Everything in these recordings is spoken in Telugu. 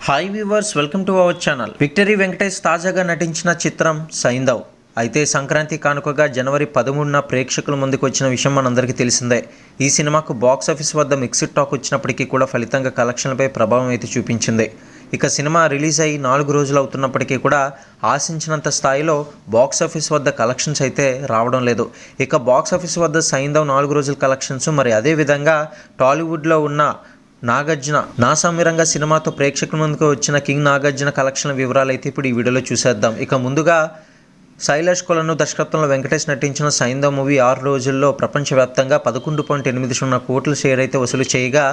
Hi viewers, welcome to our channel. Victory Venkatesh తాజాగా నటించిన చిత్రం సైంధవ్. అయితే సంక్రాంతి కానుకగా జనవరి 13న ప్రేక్షకుల ముందుకు వచ్చిన విషయం మనందరికీ తెలిసిందే. ఈ సినిమాకు బాక్సాఫీస్ వద్ద మిక్స్డ్ టాక్ వచ్చినప్పటికీ కూడా ఫలితంగా కలెక్షన్లపై ప్రభావం అయితే చూపించింది. ఇక సినిమా రిలీజ్ అయ్యి 4 రోజులు అవుతున్నప్పటికీ కూడా ఆశించినంత స్థాయిలో బాక్సాఫీస్ వద్ద కలెక్షన్స్ అయితే రావడం లేదు. ఇక బాక్సాఫీస్ వద్ద సైంధవ్ 4 రోజుల కలెక్షన్స్, మరి అదేవిధంగా టాలీవుడ్లో ఉన్న నాగార్జున నాసామిరంగా సినిమాతో ప్రేక్షకుల ముందుకు వచ్చిన కింగ్ నాగార్జున కలెక్షన్ల వివరాలు అయితే ఇప్పుడు ఈ వీడియోలో చూసేద్దాం. ఇక ముందుగా శైలేష్ కొలను దర్శకత్వంలో వెంకటేష్ నటించిన సైంధవ్ మూవీ 6 రోజుల్లో ప్రపంచవ్యాప్తంగా 11.80 కోట్ల షేర్ అయితే వసూలు చేయగా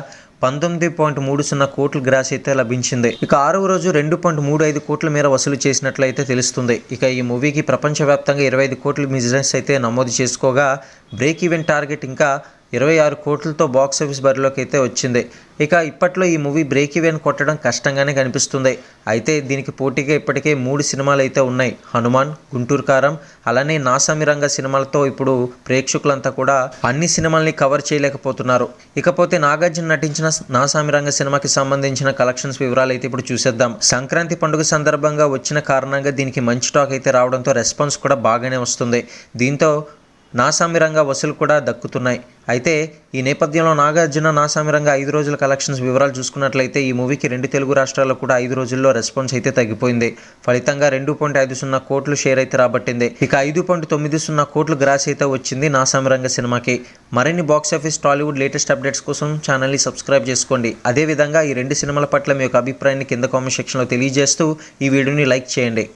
19.30 కోట్ల గ్రాస్ అయితే లభించింది. ఇక 6వ రోజు 2.35 కోట్ల మేర వసూలు చేసినట్లయితే తెలుస్తుంది. ఇక ఈ మూవీకి ప్రపంచవ్యాప్తంగా 25 కోట్ల బిజినెస్ అయితే నమోదు చేసుకోగా బ్రేక్ ఈవెన్ టార్గెట్ ఇంకా 26 కోట్లతో బాక్సాఫీస్ బరిలోకి అయితే వచ్చింది. ఇక ఇప్పట్లో ఈ మూవీ బ్రేక్ ఈవెన్ కొట్టడం కష్టంగానే కనిపిస్తుంది. అయితే దీనికి పోటీగా ఇప్పటికే 3 సినిమాలు అయితే ఉన్నాయి. హనుమాన్, గుంటూరు కారం, అలానే నాసామిరంగా సినిమాలతో ఇప్పుడు ప్రేక్షకులంతా కూడా అన్ని సినిమాల్ని కవర్ చేయలేకపోతున్నారు. ఇకపోతే నాగార్జున నటించిన నాసామిరంగ సినిమాకి సంబంధించిన కలెక్షన్స్ వివరాలు అయితే ఇప్పుడు చూసేద్దాం. సంక్రాంతి పండుగ సందర్భంగా వచ్చిన కారణంగా దీనికి మంచి టాక్ అయితే రావడంతో రెస్పాన్స్ కూడా బాగానే వస్తుంది. దీంతో నాసామిరంగా వసూలు కూడా దక్కుతున్నాయి. అయితే ఈ నేపథ్యంలో నాగార్జున నాసామిరంగా 5 రోజుల కలెక్షన్స్ వివరాలు చూసుకున్నట్లయితే ఈ మూవీకి 2 తెలుగు రాష్ట్రాల్లో కూడా 5 రోజుల్లో రెస్పాన్స్ అయితే తగ్గిపోయింది. ఫలితంగా 2.50 కోట్లు షేర్ అయితే రాబట్టింది. ఇక 5.90 కోట్లు గ్రాస్ అయితే వచ్చింది నాసామిరంగ సినిమాకి. మరిన్ని బాక్సాఫీస్ టాలీవుడ్ లేటెస్ట్ అప్డేట్స్ కోసం ఛానల్ని సబ్స్క్రైబ్ చేసుకోండి. అదేవిధంగా ఈ 2 సినిమాల పట్ల మీ యొక్క అభిప్రాయాన్ని కింద కామెంట్ సెక్షన్లో తెలియజేస్తూ ఈ వీడియోని లైక్ చేయండి.